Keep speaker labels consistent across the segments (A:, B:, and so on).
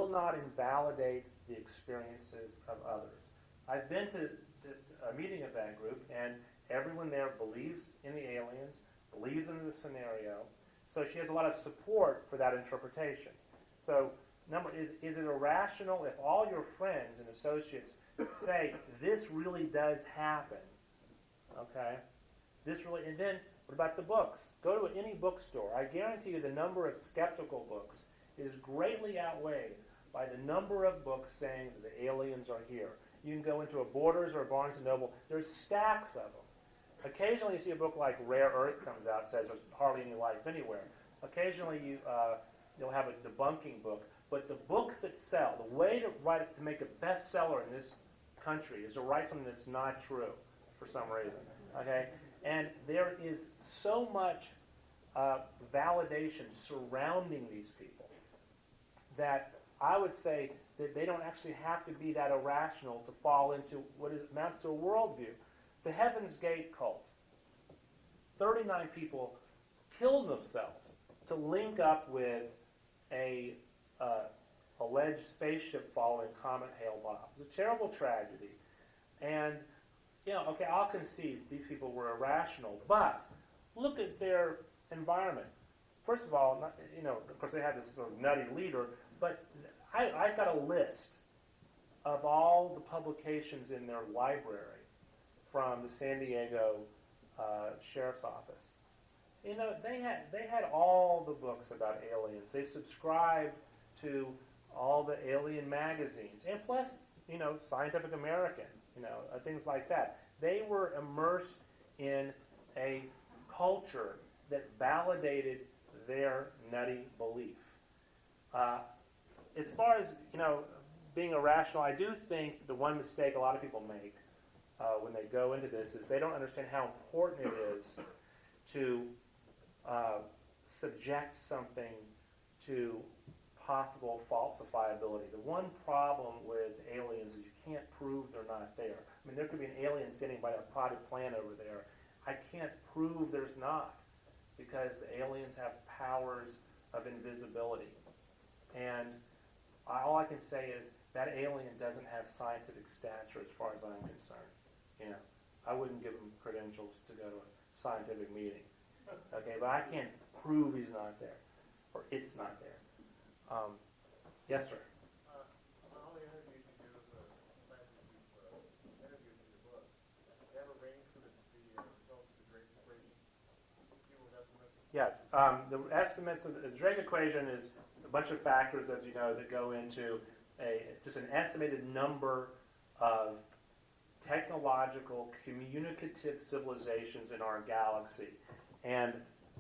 A: will not invalidate the experiences of others. I've been to a meeting of that group, and everyone there believes in the aliens, believes in the scenario, so she has a lot of support for that interpretation. So, is it irrational if all your friends and associates say, this really does happen, okay? And then, what about the books? Go to any bookstore. I guarantee you the number of skeptical books is greatly outweighed by the number of books saying that the aliens are here. You can go into a Borders or a Barnes & Noble, there's stacks of them. Occasionally you see a book like Rare Earth comes out, says there's hardly any life anywhere. Occasionally you'll have a debunking book. But the books that sell, the way to write it, to make a bestseller in this country is to write something that's not true for some reason. Okay? And there is so much validation surrounding these people that I would say that they don't actually have to be that irrational to fall into what amounts to a worldview. The Heaven's Gate cult. 39 people killed themselves to link up with a alleged spaceship following Comet Hale-Bopp. It was a terrible tragedy. And, okay, I'll concede these people were irrational, but look at their environment. First of all, of course they had this sort of nutty leader, but I've got a list of all the publications in their library from the San Diego Sheriff's Office. They had all the books about aliens. They subscribed to all the alien magazines, and plus, Scientific American, things like that. They were immersed in a culture that validated their nutty belief. As far as, being irrational, I do think the one mistake a lot of people make when they go into this is they don't understand how important it is to subject something to possible falsifiability. The one problem with aliens is you can't prove they're not there. I mean, there could be an alien sitting by a potted plant over there. I can't prove there's not because the aliens have powers of invisibility. And all I can say is that alien doesn't have scientific stature as far as I'm concerned. I wouldn't give him credentials to go to a scientific meeting. Okay, but I can't prove he's not there or it's not there. Yes, sir.
B: All the interviews you do with the scientists you've interviewed in your book, do you have a range for the results of the Drake equation? People's estimates?
A: Yes. The estimates of the Drake equation is a bunch of factors, as you know, that go into just an estimated number of technological, communicative civilizations in our galaxy. And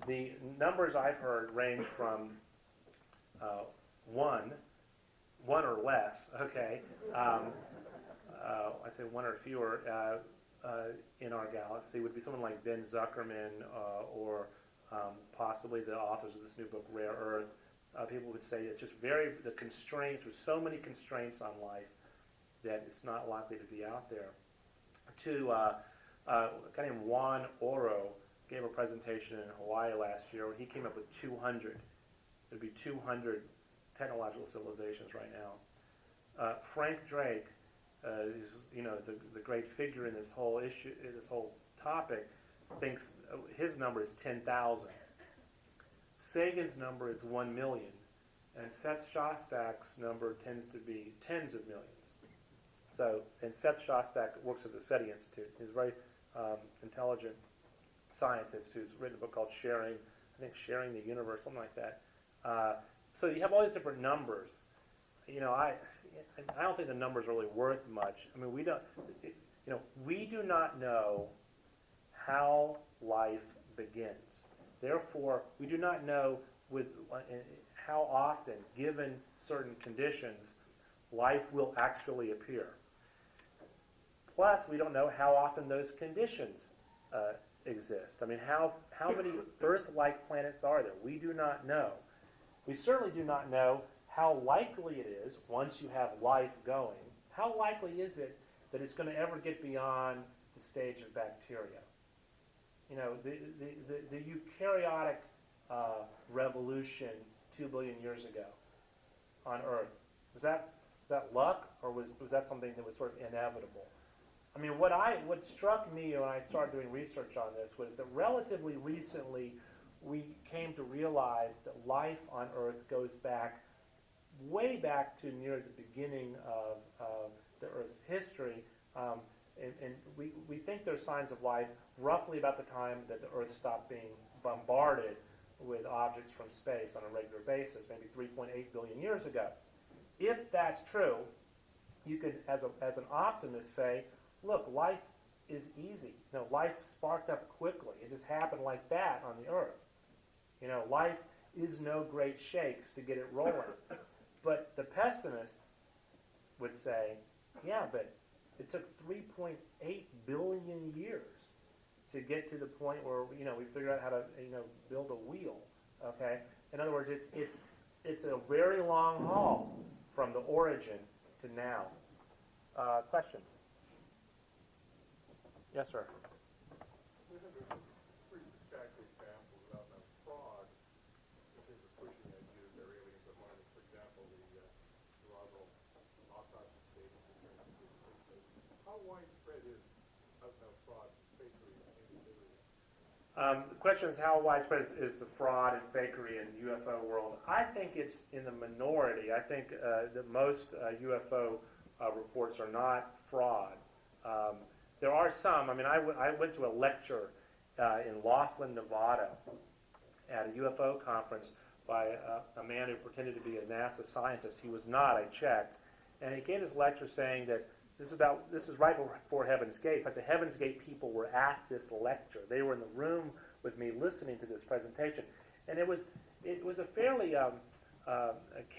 A: the numbers I've heard range from one or less, okay. I say one or fewer in our galaxy would be someone like Ben Zuckerman or possibly the authors of this new book, Rare Earth. People would say it's just the constraints, there's so many constraints on life that it's not likely to be out there. A guy named Juan Oro gave a presentation in Hawaii last year where he came up with 200. There'd be 200 technological civilizations right now. Frank Drake, the great figure in this whole issue, this whole topic, thinks his number is 10,000. Sagan's number is 1 million, and Seth Shostak's number tends to be tens of millions. So, and Seth Shostak works at the SETI Institute. He's a very intelligent scientist who's written a book called Sharing the Universe, something like that. So you have all these different numbers. I don't think the numbers are really worth much. I mean, we do not know how life begins. Therefore, we do not know how often, given certain conditions, life will actually appear. Plus, we don't know how often those conditions exist. I mean, how many Earth-like planets are there? We do not know. We certainly do not know how likely it is, once you have life going, how likely is it that it's going to ever get beyond the stage of bacteria? The eukaryotic revolution 2 billion years ago on Earth, Was that luck, or was that something that was sort of inevitable? I mean, what struck me when I started doing research on this was that relatively recently we came to realize that life on Earth goes back way back to near the beginning of the Earth's history. And we think there's signs of life roughly about the time that the Earth stopped being bombarded with objects from space on a regular basis, maybe 3.8 billion years ago. If that's true, you could, as an optimist, say, look, life is easy. Life sparked up quickly. It just happened like that on the Earth. Life is no great shakes to get it rolling. But the pessimist would say, yeah, but it took 3.8 billion years to get to the point where we figured out how to build a wheel. Okay, in other words, it's a very long haul from the origin to now. Questions? Yes, sir.
B: There's a pretty spectacular example without no fraud, which is pushing ideas that are aliens of money. For example, the Roswell autopsy statement. How widespread is no fraud, fakery, and fakery?
A: The question is, how widespread is the fraud and fakery in the UFO world? I think it's in the minority. I think that most UFO reports are not fraud. There are some. I mean, I went to a lecture in Laughlin, Nevada, at a UFO conference by a man who pretended to be a NASA scientist. He was not. I checked, and he gave his lecture saying that this is right before Heaven's Gate. But the Heaven's Gate people were at this lecture. They were in the room with me listening to this presentation, and it was a fairly a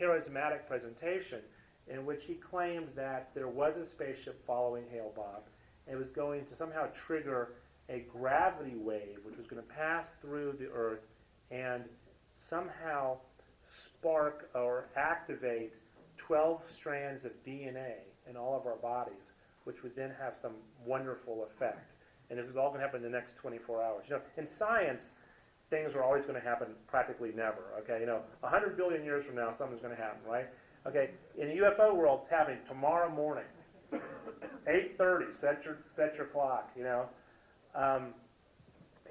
A: charismatic presentation in which he claimed that there was a spaceship following Hale-Bopp. It was going to somehow trigger a gravity wave, which was going to pass through the Earth and somehow spark or activate 12 strands of DNA in all of our bodies, which would then have some wonderful effect. And this is all going to happen in the next 24 hours. In science, things are always going to happen practically never. Okay, 100 billion years from now, something's going to happen, right? Okay, in the UFO world, it's happening tomorrow morning. 8:30. Set your clock.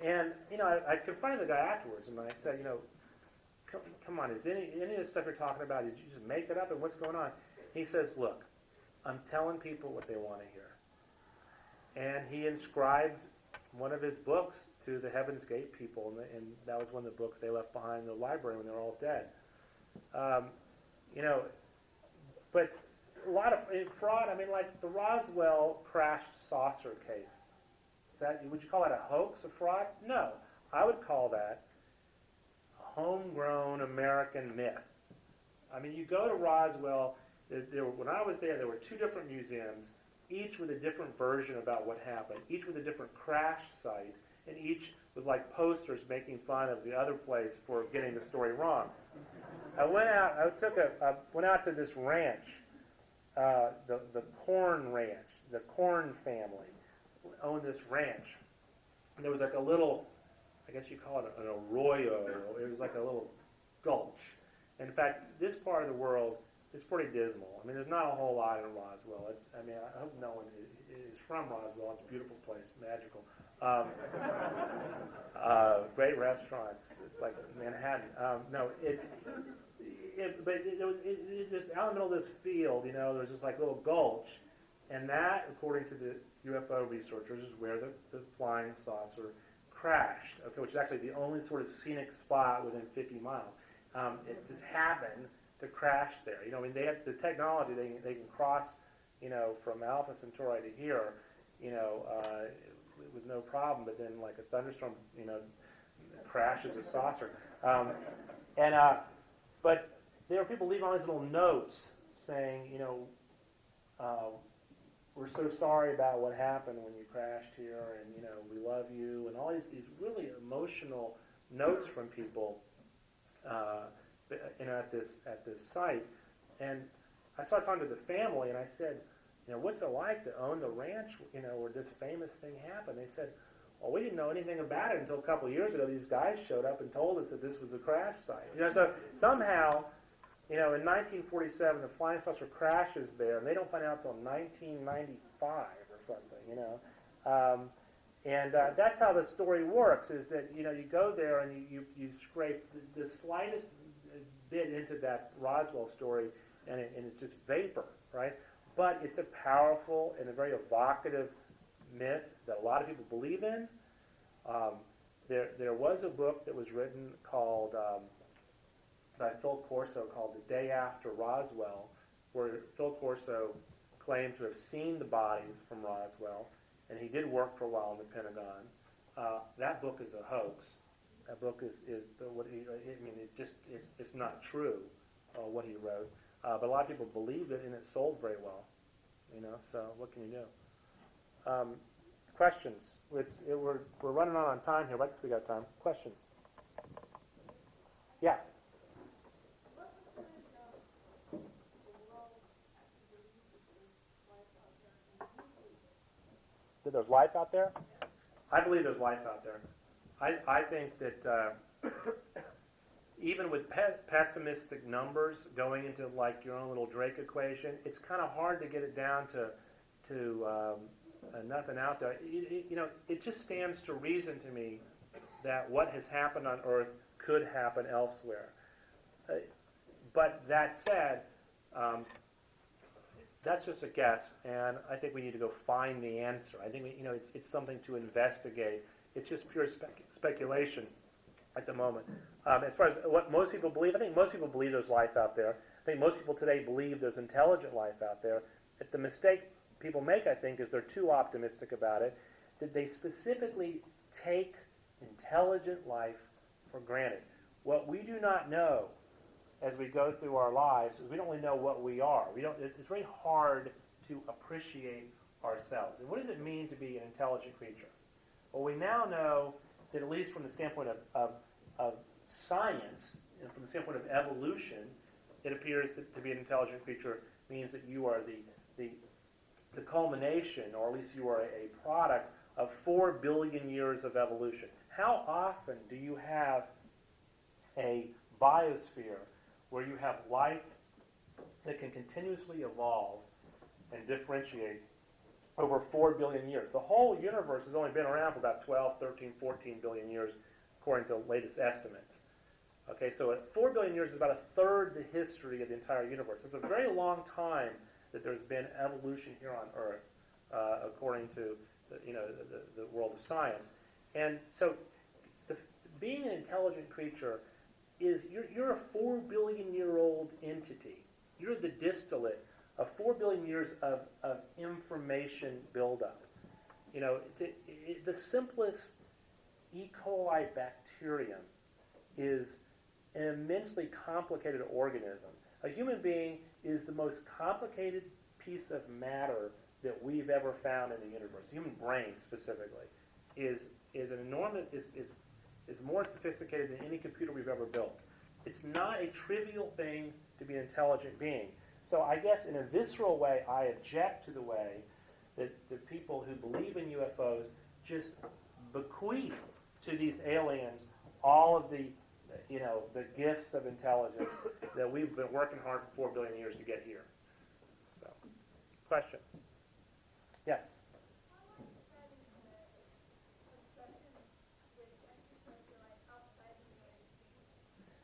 A: And I confronted the guy afterwards, and I said, come on, is any of this stuff you're talking about? Did you just make it up, and what's going on? He says, look, I'm telling people what they want to hear. And he inscribed one of his books to the Heaven's Gate people, and that was one of the books they left behind in the library when they were all dead. But a lot of fraud. I mean, like the Roswell crashed saucer case. Would you call that a hoax, a fraud? No, I would call that a homegrown American myth. I mean, you go to Roswell. When I was there were two different museums, each with a different version about what happened, each with a different crash site, and each with like posters making fun of the other place for getting the story wrong. I went out to this ranch, the Corn Ranch. The Corn family owned this ranch. And there was like a little, I guess you call it an arroyo. It was like a little gulch. And in fact, this part of the world is pretty dismal. I mean, there's not a whole lot in Roswell. I hope no one is from Roswell. It's a beautiful place, magical. Great restaurants. It's like Manhattan. Just out in the middle of this field, there's this like little gulch, and that, according to the UFO researchers, is where the flying saucer crashed. Okay, which is actually the only sort of scenic spot within 50 miles. It just happened to crash there. They have the technology. They can cross, from Alpha Centauri to here, with no problem. But then, like a thunderstorm, crashes a saucer. But there are people leaving all these little notes saying, we're so sorry about what happened when you crashed here, and we love you, and all these really emotional notes from people, at this site. And I started talking to the family, and I said, what's it like to own the ranch, where this famous thing happened? They said, well, we didn't know anything about it until a couple of years ago. These guys showed up and told us that this was a crash site. So somehow in 1947, the flying saucer crashes there, and they don't find out until 1995 or something. And that's how the story works, is that, you go there and you scrape the slightest bit into that Roswell story, and it's just vapor, right? But it's a powerful and a very evocative myth that a lot of people believe in. There was a book that was written called by Phil Corso called The Day After Roswell, where Phil Corso claimed to have seen the bodies from Roswell, and he did work for a while in the Pentagon. That book is a hoax. That book is what he. I mean, it's not true what he wrote. But a lot of people believed it, and it sold very well. So what can you do? Questions? We're running on time here. I guess we got time. Questions? Yeah. That there's life out there? I believe there's life out there. I think that even with pessimistic numbers going into like your own little Drake equation, it's kind of hard to get it down to nothing out there. It just stands to reason to me that what has happened on Earth could happen elsewhere. But that said, that's just a guess, and I think we need to go find the answer. I think it's something to investigate. It's just pure speculation at the moment. As far as what most people believe, I think most people believe there's life out there. I think most people today believe there's intelligent life out there. The mistake people make, I think, is they're too optimistic about it, that they specifically take intelligent life for granted. What we do not know as we go through our lives is we don't really know what we are. It's very hard to appreciate ourselves. And what does it mean to be an intelligent creature? Well, we now know that at least from the standpoint of science and from the standpoint of evolution, it appears that to be an intelligent creature means that you are the culmination, or at least you are a product of 4 billion years of evolution. How often do you have a biosphere where you have life that can continuously evolve and differentiate over 4 billion years? The whole universe has only been around for about 12, 13, 14 billion years, according to latest estimates. Okay, so at 4 billion years is about a third the history of the entire universe. It's a very long time that there's been evolution here on Earth, according to the world of science. And so being an intelligent creature is you're a 4 billion year old entity. You're the distillate of 4 billion years of information buildup. The simplest E. coli bacterium is an immensely complicated organism. A human being is the most complicated piece of matter that we've ever found in the universe. The human brain, specifically, is an enormous is more sophisticated than any computer we've ever built. It's not a trivial thing to be an intelligent being. So I guess in a visceral way, I object to the way that the people who believe in UFOs just bequeath to these aliens all of the gifts of intelligence that we've been working hard for 4 billion years to get here. So, question? Yes?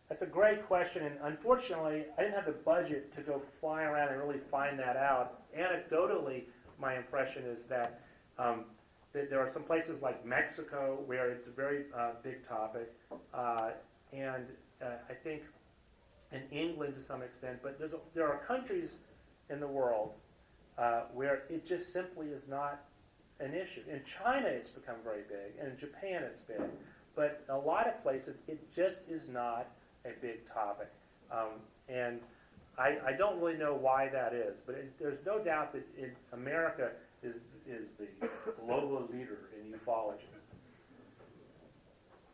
A: That's a great question, and unfortunately, I didn't have the budget to go fly around and really find that out. Anecdotally, my impression is that there are some places like Mexico where it's a very big topic, and I think in England to some extent, but there are countries in the world where it just simply is not an issue. In China, it's become very big, and in Japan, it's big. But a lot of places, it just is not a big topic. And I don't really know why that is, but there's no doubt that America is the global leader in ufology.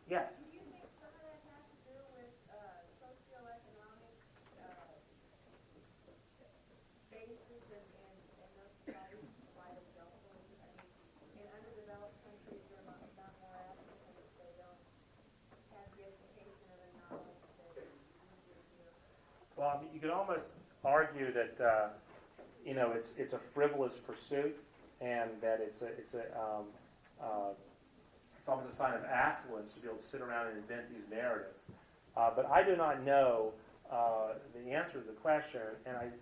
A: Yes?
C: Do you think some of that has to do with socioeconomic basis and those studies by themselves? I mean, in underdeveloped countries, there are not more applicants. They don't have the education or the knowledge that we do here.
A: Well, you could almost argue that it's a frivolous pursuit, and that it's almost a sign of affluence to be able to sit around and invent these narratives. But I do not know the answer to the question,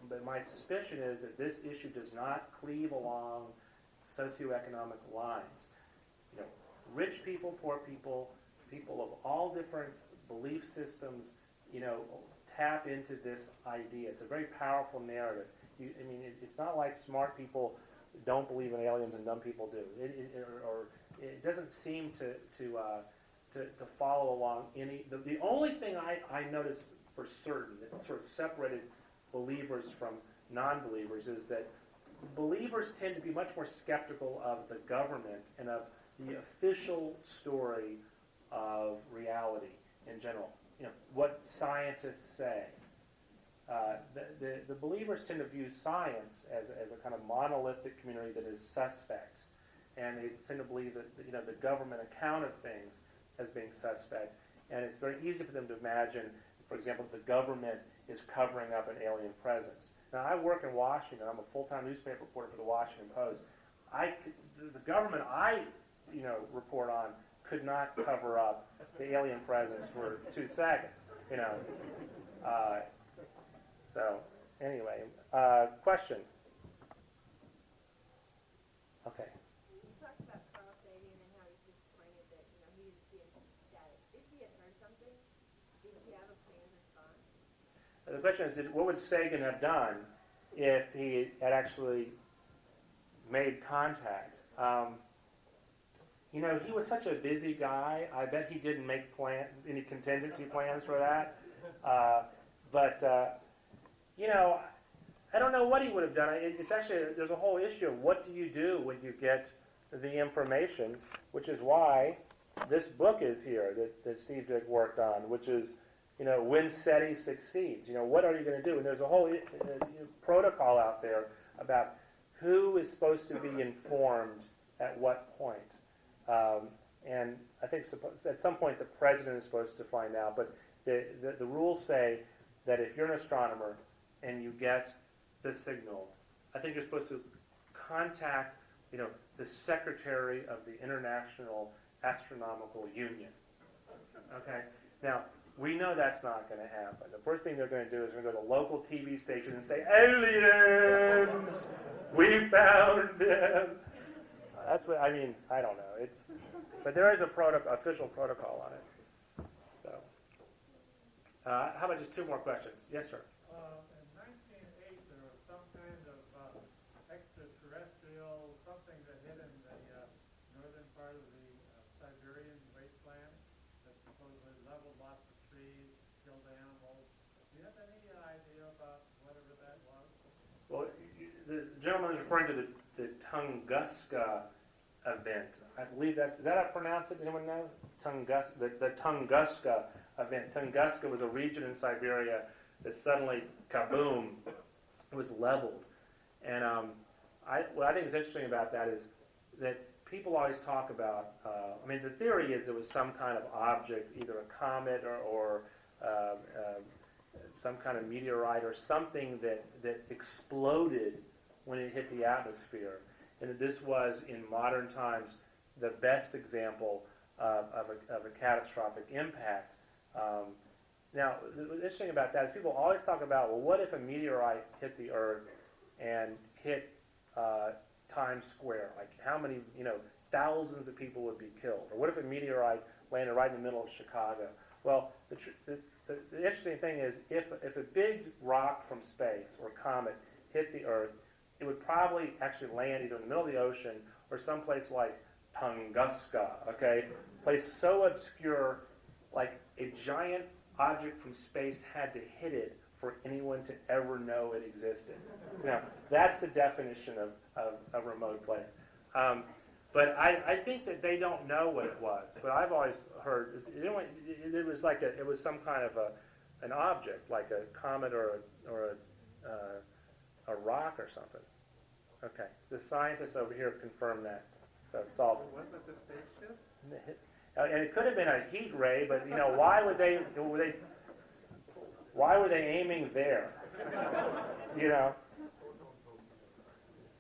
A: but my suspicion is that this issue does not cleave along socioeconomic lines. Rich people, poor people, people of all different belief systems, tap into this idea. It's a very powerful narrative. It's not like smart people don't believe in aliens and dumb people do. It doesn't seem to follow along any. The only thing I noticed for certain that sort of separated believers from non-believers is that believers tend to be much more skeptical of the government and of the official story of reality in general. What scientists say. The believers tend to view science as a kind of monolithic community that is suspect, and they tend to believe that the government account of things as being suspect, and it's very easy for them to imagine, for example, the government is covering up an alien presence. Now, I work in Washington. I'm a full-time newspaper reporter for the Washington Post. The government I report on could not cover up the alien presence for 2 seconds. So anyway, question. Okay.
C: You talked about Carl Sagan and how he's disappointed that, he didn't see him static. If he had heard something, did he have a planned response?
A: The question is, what would Sagan have done if he had actually made contact? He was such a busy guy. I bet he didn't make any contingency plans for that. I don't know what he would have done. It's actually, there's a whole issue of what do you do when you get the information, which is why this book is here that Steve Dick worked on, which is, when SETI succeeds. What are you going to do? And there's a whole protocol out there about who is supposed to be informed at what point. And I think at some point the president is supposed to find out, but the rules say that if you're an astronomer and you get the signal, I think you're supposed to contact, the secretary of the International Astronomical Union. Okay? Now, we know that's not going to happen. The first thing they're going to do is they're going to go to the local TV station and say, aliens! We found them! That's what, I don't know. But there is official protocol on it. So, how about just 2 more questions? Yes, sir.
D: In 1908, there was some kind of extraterrestrial something that hit in the northern part of the Siberian wasteland that supposedly leveled lots of trees, killed animals. Do you have any idea about whatever that was?
A: Well, the gentleman is referring to the Tunguska event. I believe is that how I pronounce it? Anyone know? The Tunguska event. Tunguska was a region in Siberia that suddenly, kaboom, was leveled. And what I think is interesting about that is that people always talk about, the theory is it was some kind of object, either a comet or some kind of meteorite or something that exploded when it hit the atmosphere. And that this was, in modern times, the best example of a catastrophic impact. Now, the interesting about that is people always talk about, well, what if a meteorite hit the Earth and hit Times Square? Like, how many, thousands of people would be killed? Or what if a meteorite landed right in the middle of Chicago? Well, the interesting thing is, if a big rock from space or comet hit the Earth, it would probably actually land either in the middle of the ocean or someplace like Tunguska, okay? Place so obscure, like a giant object from space had to hit it for anyone to ever know it existed. Now, that's the definition of a remote place. But I think that they don't know what it was. But I've always heard it was some kind of an object, like a comet or a rock or something. Okay, the scientists over here confirm that. So it's solved.
D: Was it the spaceship?
A: And it could have been a heat ray, but why would they? Why were they aiming there? You know?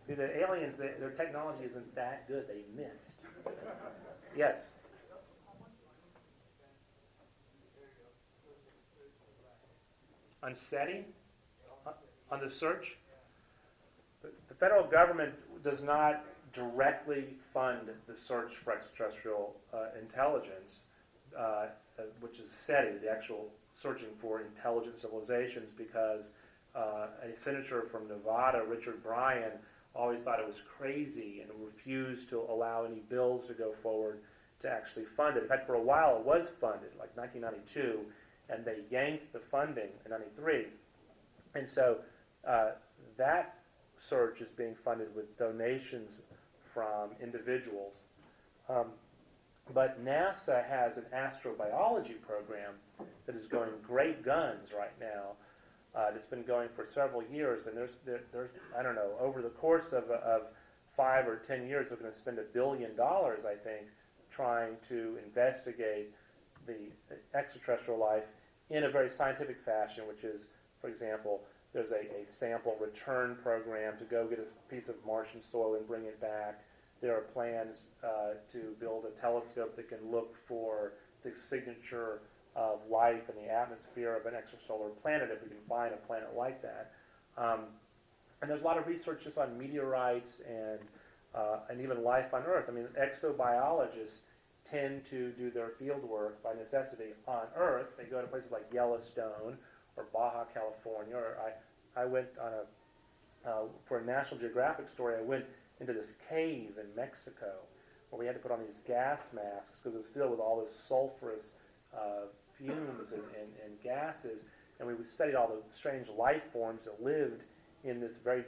A: See, the aliens, their technology isn't that good. They missed. Yes? On SETI? On the search? The federal government does not directly fund the search for extraterrestrial intelligence, which is SETI, the actual searching for intelligent civilizations, because a senator from Nevada, Richard Bryan, always thought it was crazy and refused to allow any bills to go forward to actually fund it. In fact, for a while it was funded, like 1992, and they yanked the funding in 93. And so that search is being funded with donations from individuals. But NASA has an astrobiology program that is going great guns right now. It's been going for several years, and there's I don't know, over the course of 5 or 10 years, they're going to spend $1 billion, I think, trying to investigate the extraterrestrial life in a very scientific fashion, which is, for example, there's a sample return program to go get a piece of Martian soil and bring it back. There are plans to build a telescope that can look for the signature of life in the atmosphere of an extrasolar planet, if we can find a planet like that. And there's a lot of research just on meteorites and even life on Earth. I mean, exobiologists tend to do their field work by necessity on Earth. They go to places like Yellowstone or Baja California. Or I went on for a National Geographic story, I went into this cave in Mexico where we had to put on these gas masks because it was filled with all this sulfurous fumes and gases, and we studied all the strange life forms that lived in this very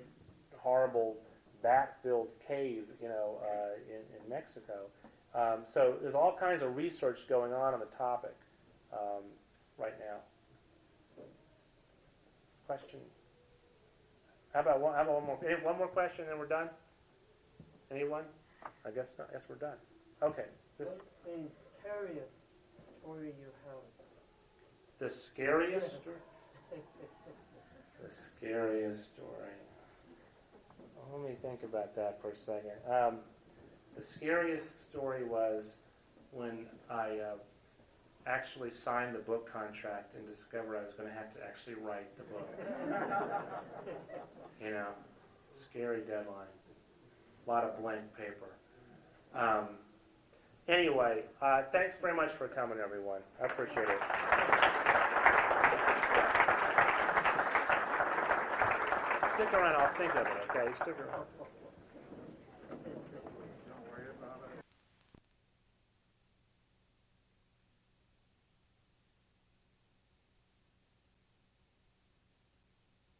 A: horrible bat-filled cave, in Mexico. So there's all kinds of research going on the topic right now. Question? How about one more? One more question, and then we're done. Anyone? I guess not. I guess we're done. Okay.
E: What's the scariest story you have?
A: The scariest story? The scariest story. Let me think about that for a second. The scariest story was when I actually signed the book contract and discovered I was going to have to actually write the book. Scary deadline. A lot of blank paper. Anyway, thanks very much for coming, everyone. I appreciate it. Stick around, I'll think of it, okay? Stick around.